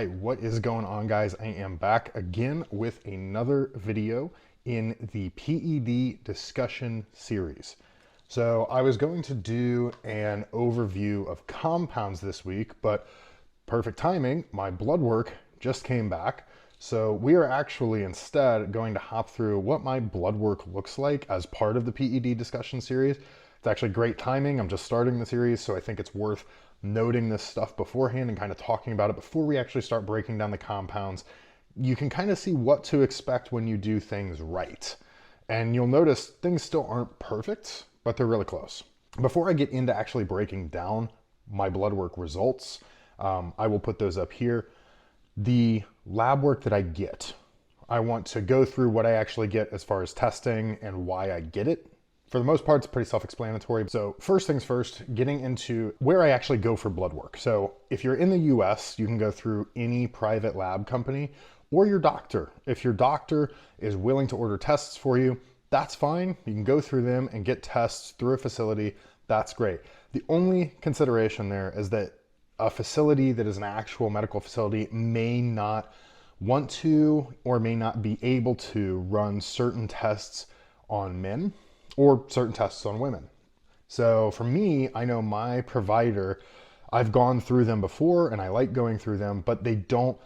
right, what is going on, guys? I am back again with another video in the PED discussion series. So I was going to do an overview of compounds this week, but perfect timing, my blood work just came back. So we are actually instead going to hop through what my blood work looks like as part of the PED discussion series. It's actually great timing. I'm just starting the series, so I think it's worth noting this stuff beforehand and kind of talking about it before we actually start breaking down the compounds. You can kind of see what to expect when you do things right. And you'll notice things still aren't perfect, but they're really close. Before I get into actually breaking down my blood work results, I will put those up here. The lab work that I get, I want to go through what I actually get as far as testing and why I get it. For the most part, it's pretty self-explanatory. So first things first, getting into where I actually go for blood work. So if you're in the US, you can go through any private lab company or your doctor. If your doctor is willing to order tests for you, that's fine. You can go through them and get tests through a facility. That's great. The only consideration there is that a facility that is an actual medical facility may not want to or may not be able to run certain tests on men or certain tests on women. So for me, I know my provider, I've gone through them before and I like going through them, but they don't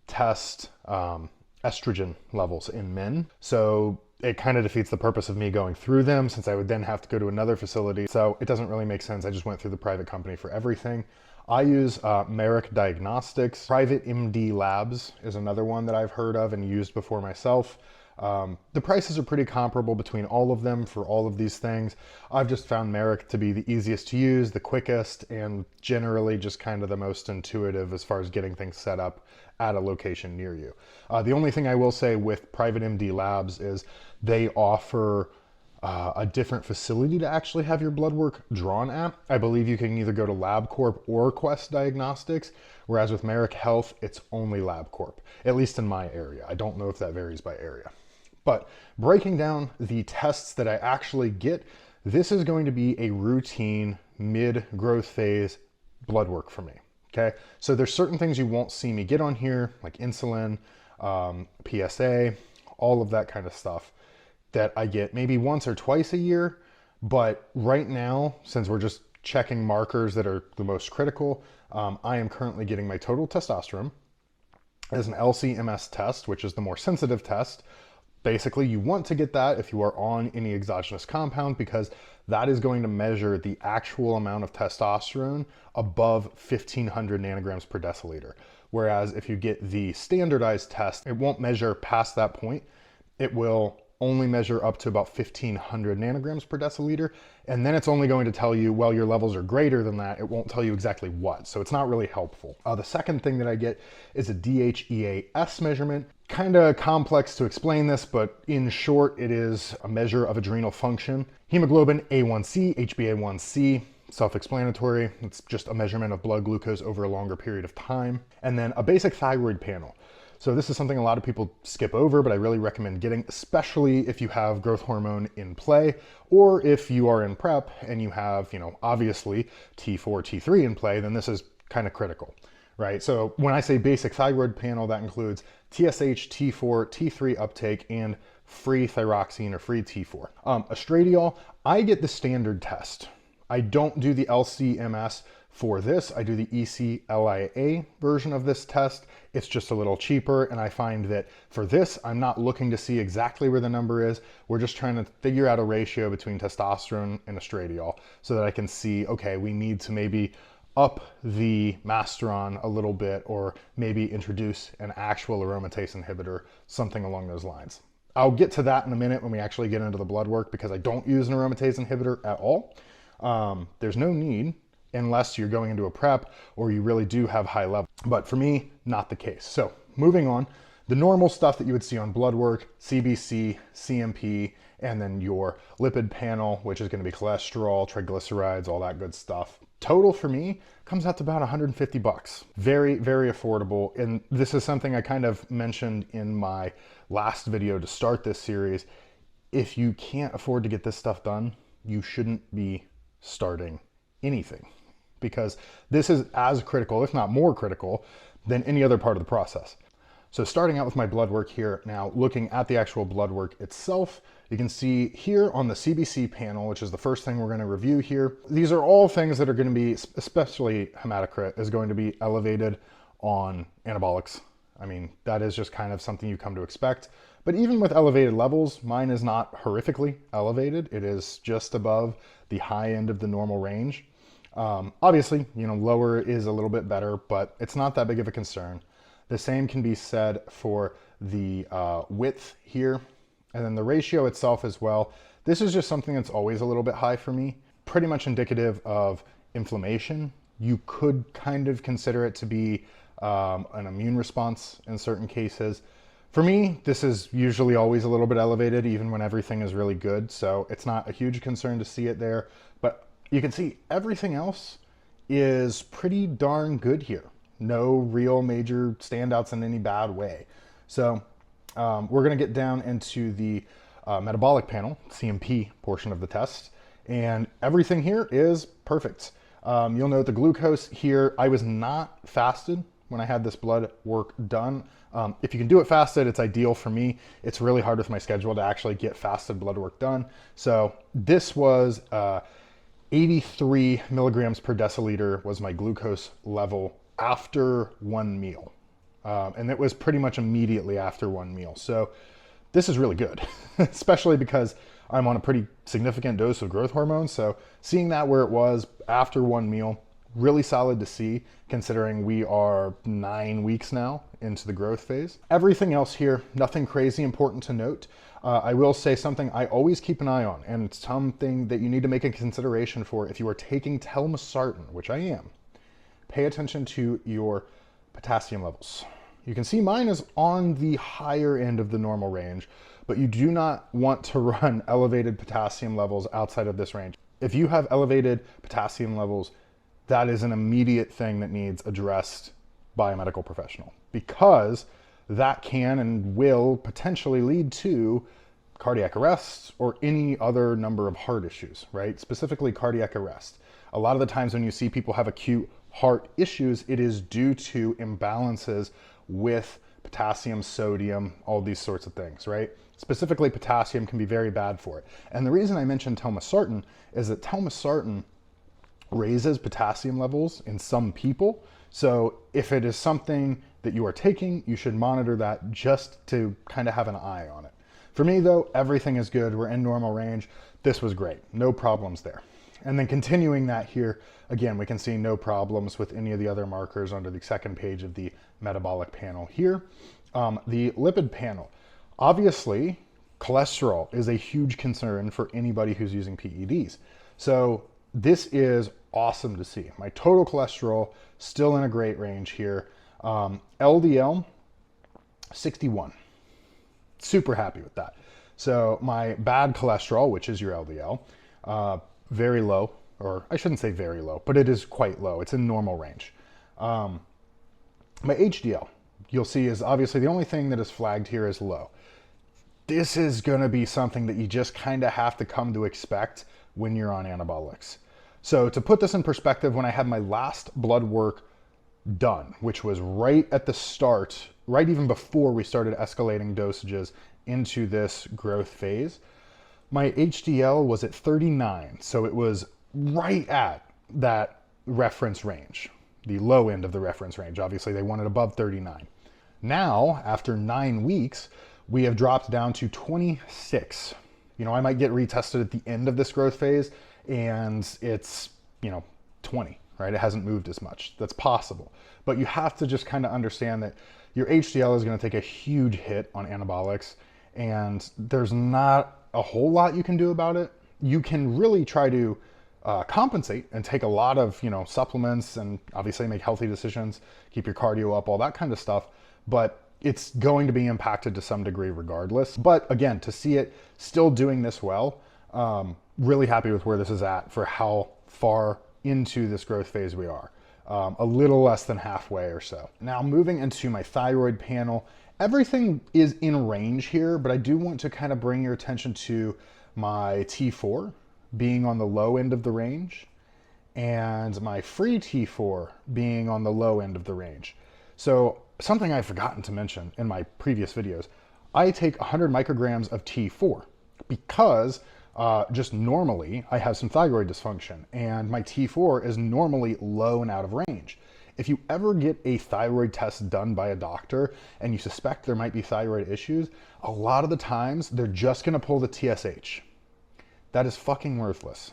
test estrogen levels in men. So it kind of defeats the purpose of me going through them since I would then have to go to another facility. So it doesn't really make sense. I just went through the private company for everything. I use Merrick Diagnostics. Private MD Labs is another one that I've heard of and used before myself. The prices are pretty comparable between all of them for all of these things. I've just found Merrick to be the easiest to use, the quickest, and generally just kind of the most intuitive as far as getting things set up at a location near you. The only thing I will say with private MD Labs is they offer a different facility to actually have your blood work drawn at. I believe you can either go to LabCorp or Quest Diagnostics, whereas with Merrick Health, it's only LabCorp, at least in my area. I don't know if that varies by area. But breaking down the tests that I actually get, this is going to be a routine mid-growth phase blood work for me, okay? So there's certain things you won't see me get on here, like insulin, PSA, all of that kind of stuff that I get maybe once or twice a year. But right now, since we're just checking markers that are the most critical, I am currently getting my total testosterone as an LC-MS test, which is the more sensitive test. Basically, you want to get that if you are on any exogenous compound because that is going to measure the actual amount of testosterone above 1500 nanograms per deciliter. Whereas if you get the standardized test, it won't measure past that point. It will only measure up to about 1500 nanograms per deciliter. And then it's only going to tell you, well, your levels are greater than that. It won't tell you exactly what. So it's not really helpful. The second thing that I get is a DHEAS measurement. Kind of complex to explain this, but in short, it is a measure of adrenal function. Hemoglobin A1C, HbA1c, self-explanatory. It's just a measurement of blood glucose over a longer period of time. And then a basic thyroid panel. So this is something a lot of people skip over, but I really recommend getting, especially if you have growth hormone in play, or if you are in prep and you have, obviously T4, T3 in play, then this is kind of critical, right? So when I say basic thyroid panel, that includes TSH, T4, T3 uptake, and free thyroxine or free T4. Estradiol, I get the standard test. I don't do the LC-MS for this. I do the EC-LIA version of this test. It's just a little cheaper, and I find that for this, I'm not looking to see exactly where the number is. We're just trying to figure out a ratio between testosterone and estradiol so that I can see, okay, we need to maybe up the masteron a little bit or maybe introduce an actual aromatase inhibitor, something along those lines. I'll get to that in a minute when we actually get into the blood work because I don't use an aromatase inhibitor at all. There's no need unless you're going into a prep or you really do have high level. But for me, not the case. So moving on, the normal stuff that you would see on blood work, CBC, CMP, and then your lipid panel, which is going to be cholesterol, triglycerides, all that good stuff. Total for me comes out to about 150 bucks. Very, very affordable. And this is something I kind of mentioned in my last video to start this series. If you can't afford to get this stuff done, you shouldn't be starting anything, because this is as critical, if not more critical, than any other part of the process. So starting out with my blood work here, now looking at the actual blood work itself, you can see here on the CBC panel, which is the first thing we're going to review here. These are all things that are going to be, especially hematocrit is going to be elevated on anabolics. I mean, that is just kind of something you come to expect. But even with elevated levels, mine is not horrifically elevated. It is just above the high end of the normal range. Obviously, lower is a little bit better, but it's not that big of a concern. The same can be said for the width here, and then the ratio itself as well. This is just something that's always a little bit high for me, pretty much indicative of inflammation. You could kind of consider it to be an immune response in certain cases. For me, this is usually always a little bit elevated, even when everything is really good. So it's not a huge concern to see it there, but you can see everything else is pretty darn good here. No real major standouts in any bad way. So we're going to get down into the metabolic panel, CMP portion of the test, and everything here is perfect. You'll note the glucose here, I was not fasted when I had this blood work done. If you can do it fasted, it's ideal for me. It's really hard with my schedule to actually get fasted blood work done. So this was 83 milligrams per deciliter was my glucose level after one meal. And it was pretty much immediately after one meal. So this is really good, especially because I'm on a pretty significant dose of growth hormone. So seeing that where it was after one meal, really solid to see, considering we are 9 weeks now into the growth phase. Everything else here, nothing crazy important to note. I will say something I always keep an eye on, and it's something that you need to make a consideration for if you are taking telmisartan, which I am. Pay attention to your potassium levels. You can see mine is on the higher end of the normal range, but you do not want to run elevated potassium levels outside of this range. If you have elevated potassium levels, that is an immediate thing that needs addressed by a medical professional, because that can and will potentially lead to cardiac arrest or any other number of heart issues, right? Specifically cardiac arrest. A lot of the times when you see people have acute heart issues, it is due to imbalances with potassium, sodium, all these sorts of things, right? Specifically potassium can be very bad for it. And the reason I mentioned telmisartan is that telmisartan raises potassium levels in some people. So if it is something that you are taking, you should monitor that just to kind of have an eye on it. For me though, everything is good. We're in normal range. This was great. No problems there. And then continuing that here, again, we can see no problems with any of the other markers under the second page of the metabolic panel here. The lipid panel, obviously cholesterol is a huge concern for anybody who's using PEDs. So this is awesome to see. My total cholesterol still in a great range here. LDL 61. Super happy with that. So my bad cholesterol, which is your LDL, very low, or I shouldn't say very low, but it is quite low. It's in normal range. My HDL, you'll see, is obviously the only thing that is flagged here is low. This is going to be something that you just kind of have to come to expect when you're on anabolics. So to put this in perspective, when I had my last blood work done, which was right at the start, right even before we started escalating dosages into this growth phase, my HDL was at 39. So it was right at that reference range, the low end of the reference range. Obviously they want it above 39. Now, after 9 weeks, we have dropped down to 26. I might get retested at the end of this growth phase and it's, 20, right? It hasn't moved as much. That's possible. But you have to just kind of understand that your HDL is going to take a huge hit on anabolics, and there's not a whole lot you can do about it. You can really try to compensate and take a lot of, supplements and obviously make healthy decisions, keep your cardio up, all that kind of stuff. But it's going to be impacted to some degree regardless. But again, to see it still doing this well, really happy with where this is at for how far into this growth phase we are. A little less than halfway or so. Now moving into my thyroid panel, everything is in range here, but I do want to kind of bring your attention to my T4 being on the low end of the range and my free T4 being on the low end of the range. So something I've forgotten to mention in my previous videos, I take 100 micrograms of T4 because just normally I have some thyroid dysfunction and my T4 is normally low and out of range. If you ever get a thyroid test done by a doctor and you suspect there might be thyroid issues, a lot of the times they're just gonna pull the TSH. That is fucking worthless.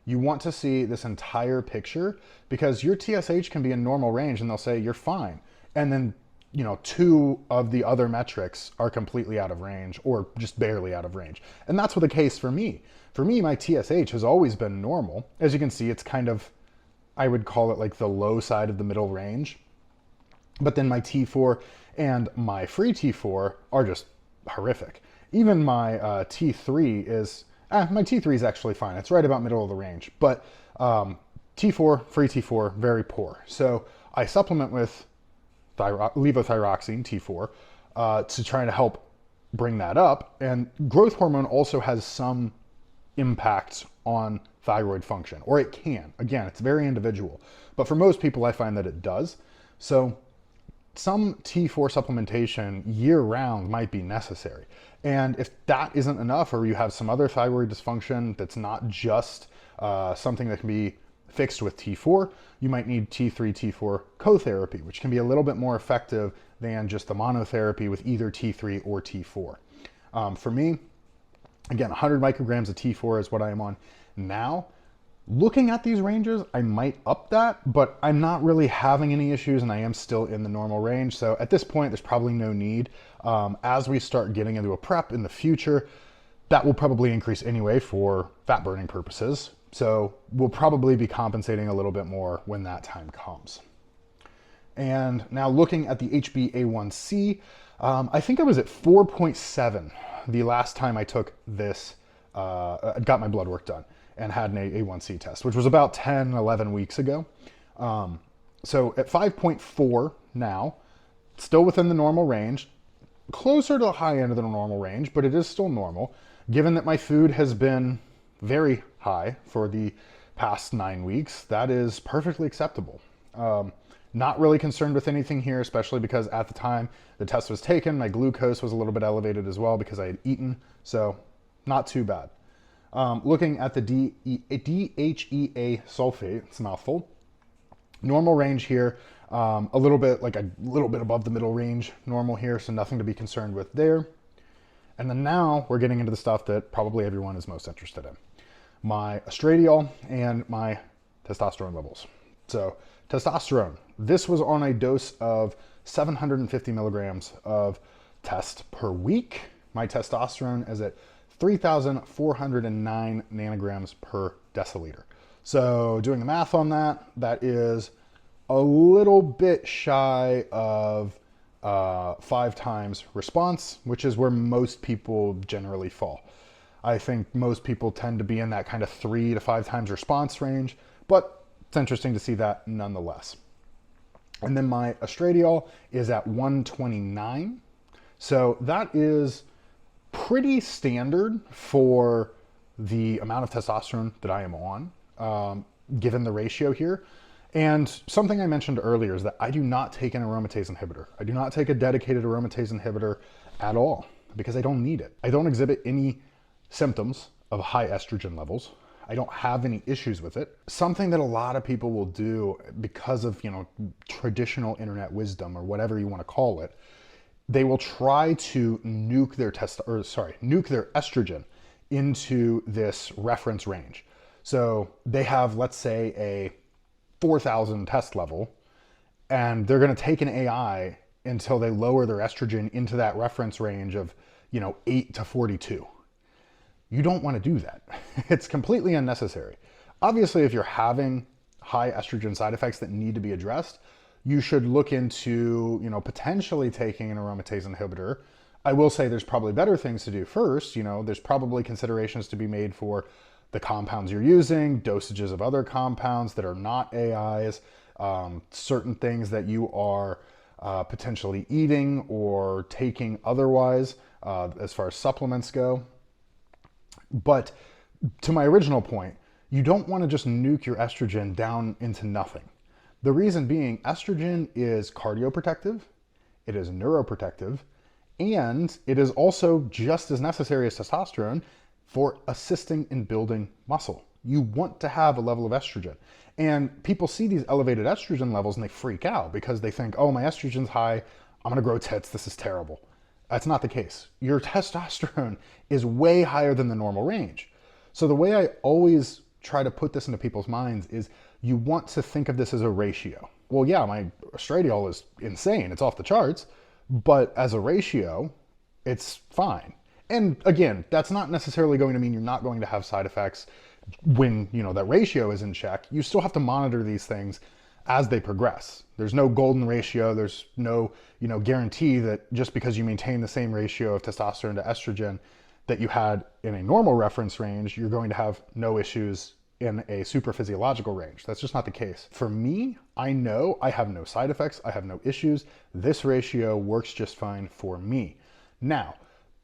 You want to see this entire picture because your TSH can be in normal range and they'll say you're fine. And then, you know, 2 of the other metrics are completely out of range or just barely out of range. And that's what the case for me. For me, my TSH has always been normal. As you can see, it's kind of, I would call it like the low side of the middle range. But then my T4 and my free T4 are just horrific. Even my T3 is, my T3 is actually fine. It's right about middle of the range. But T4, free T4, very poor. So I supplement with levothyroxine, T4, to try to help bring that up. And growth hormone also has some impact on thyroid function, or it can. Again, it's very individual. But for most people, I find that it does. So some T4 supplementation year-round might be necessary. And if that isn't enough, or you have some other thyroid dysfunction that's not just something that can be fixed with T4, you might need T3, T4 co-therapy, which can be a little bit more effective than just the monotherapy with either T3 or T4. For me, again, 100 micrograms of T4 is what I am on now. Looking at these ranges, I might up that, but I'm not really having any issues and I am still in the normal range. So at this point, there's probably no need. As we start getting into a prep in the future, that will probably increase anyway for fat burning purposes. So we'll probably be compensating a little bit more when that time comes. And now looking at the HbA1c, I think I was at 4.7 the last time I took this, got my blood work done and had an A1C test, which was about 10, 11 weeks ago. So at 5.4 now, still within the normal range, closer to the high end of the normal range, but it is still normal, given that my food has been very high for the past 9 weeks. That is perfectly acceptable. Not really concerned with anything here, especially because at the time the test was taken, my glucose was a little bit elevated as well because I had eaten, so not too bad. Looking at the DHEA sulfate, it's a mouthful. Normal range here, a little bit above the middle range normal here, so nothing to be concerned with there. And then now we're getting into the stuff that probably everyone is most interested in. My estradiol and my testosterone levels. So testosterone, this was on a dose of 750 milligrams of test per week. My testosterone is at 3,409 nanograms per deciliter. So doing the math on that, that is a little bit shy of 5 times response, which is where most people generally fall. I think most people tend to be in that kind of 3 to 5 times response range, but it's interesting to see that nonetheless. And then my estradiol is at 129. So that is pretty standard for the amount of testosterone that I am on, given the ratio here. And something I mentioned earlier is that I do not take an aromatase inhibitor. I do not take a dedicated aromatase inhibitor at all because I don't need it. I don't exhibit any symptoms of high estrogen levels. I don't have any issues with it. Something that a lot of people will do because of, traditional internet wisdom or whatever you want to call it, they will try to nuke their estrogen into this reference range. So they have, let's say, a 4,000 test level, and they're going to take an AI until they lower their estrogen into that reference range of, 8 to 42. You don't want to do that. It's completely unnecessary. Obviously, if you're having high estrogen side effects that need to be addressed, you should look into, potentially taking an aromatase inhibitor. I will say there's probably better things to do first. There's probably considerations to be made for the compounds you're using, dosages of other compounds that are not AIs, certain things that you are potentially eating or taking otherwise, as far as supplements go. But to my original point, you don't want to just nuke your estrogen down into nothing. The reason being, estrogen is cardioprotective, it is neuroprotective, and it is also just as necessary as testosterone for assisting in building muscle. You want to have a level of estrogen. And people see these elevated estrogen levels and they freak out because they think, oh, my estrogen's high, I'm gonna grow tits, this is terrible. That's not the case. Your testosterone is way higher than the normal range. So the way I always try to put this into people's minds is you want to think of this as a ratio. Well, yeah, my estradiol is insane, it's off the charts, but as a ratio, it's fine. And again, that's not necessarily going to mean you're not going to have side effects when, you know, that ratio is in check. You still have to monitor these things as they progress. There's no golden ratio. There's no, you know, guarantee that just because you maintain the same ratio of testosterone to estrogen that you had in a normal reference range, you're going to have no issues in a super physiological range. That's just not the case. For me, I know I have no side effects. I have no issues. This ratio works just fine for me. Now,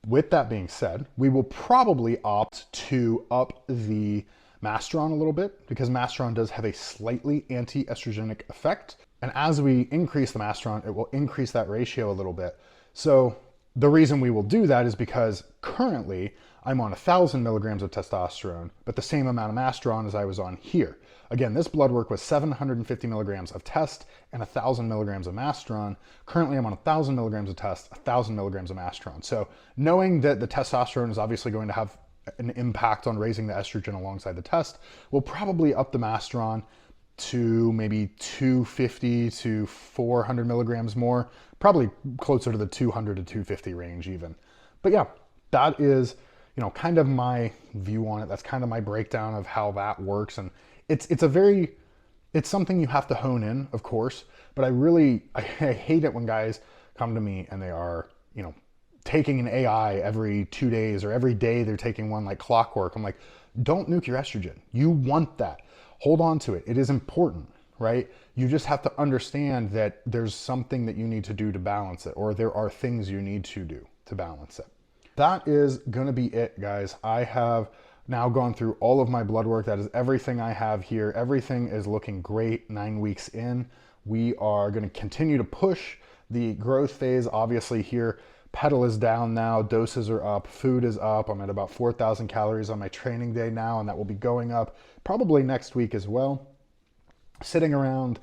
with that being said, we will probably opt to up the Masteron a little bit because Masteron does have a slightly anti-estrogenic effect. And as we increase the Masteron, it will increase that ratio a little bit. So the reason we will do that is because currently I'm on 1,000 milligrams of testosterone, but the same amount of Masteron as I was on here. Again, this blood work was 750 milligrams of test and 1,000 milligrams of Masteron. Currently, I'm on 1,000 milligrams of test, 1,000 milligrams of Masteron. So knowing that the testosterone is obviously going to have an impact on raising the estrogen alongside the test, we'll probably up the Masteron to maybe 250 to 400 milligrams more, probably closer to the 200 to 250 range even. But yeah, that is, you know, kind of my view on it. That's kind of my breakdown of how that works. And it's something you have to hone in, of course, but I hate it when guys come to me and they are, you know, taking an AI every 2 days or every day they're taking one like clockwork. I'm like, don't nuke your estrogen. You want that. Hold on to it. It is important, right? You just have to understand that there's something that you need to do to balance it, or there are things you need to do to balance it. That is gonna be it, guys. I have now gone through all of my blood work. That is everything I have here. Everything is looking great 9 weeks in. We are gonna continue to push the growth phase. Obviously here, pedal is down now, doses are up, food is up. I'm at about 4,000 calories on my training day now, and that will be going up probably next week as well. Sitting around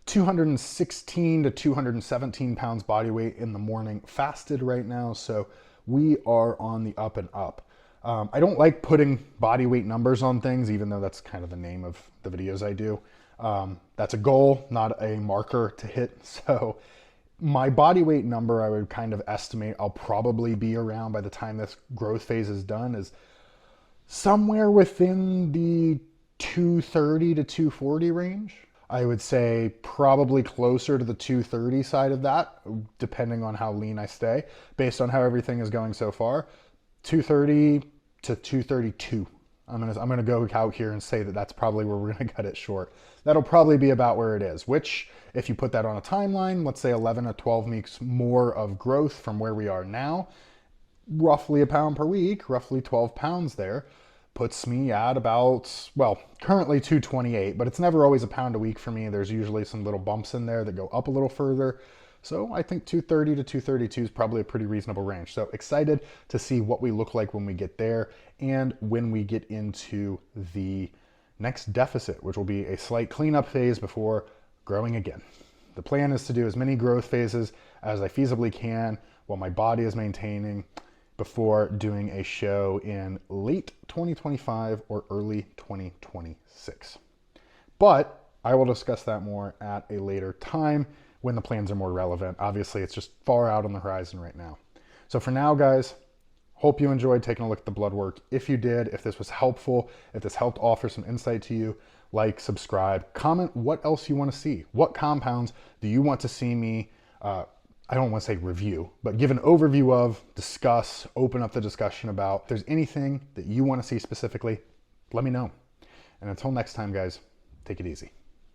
216 to 217 pounds body weight in the morning, fasted right now. So we are on the up and up. I don't like putting body weight numbers on things, even though that's kind of the name of the videos I do. That's a goal, not a marker to hit. So my body weight number, I would kind of estimate I'll probably be around by the time this growth phase is done is somewhere within the 230 to 240 range. I would say probably closer to the 230 side of that, depending on how lean I stay, based on how everything is going so far. 230 to 232. I'm gonna go out here and say that that's probably where we're gonna cut it short. That'll probably be about where it is, which if you put that on a timeline, let's say 11 or 12 weeks more of growth from where we are now, roughly a pound per week, roughly 12 pounds there, puts me at about, well, currently 228, but it's never always a pound a week for me. There's usually some little bumps in there that go up a little further. So I think 230 to 232 is probably a pretty reasonable range. So excited to see what we look like when we get there and when we get into the next deficit, which will be a slight cleanup phase before growing again. The plan is to do as many growth phases as I feasibly can while my body is maintaining before doing a show in late 2025 or early 2026. But I will discuss that more at a later time when the plans are more relevant. Obviously, it's just far out on the horizon right now. So for now, guys, hope you enjoyed taking a look at the blood work. If you did, if this was helpful, if this helped offer some insight to you, like, subscribe, comment what else you want to see. What compounds do you want to see me, I don't want to say review, but give an overview of, discuss, open up the discussion about. If there's anything that you want to see specifically, let me know. And until next time, guys, take it easy.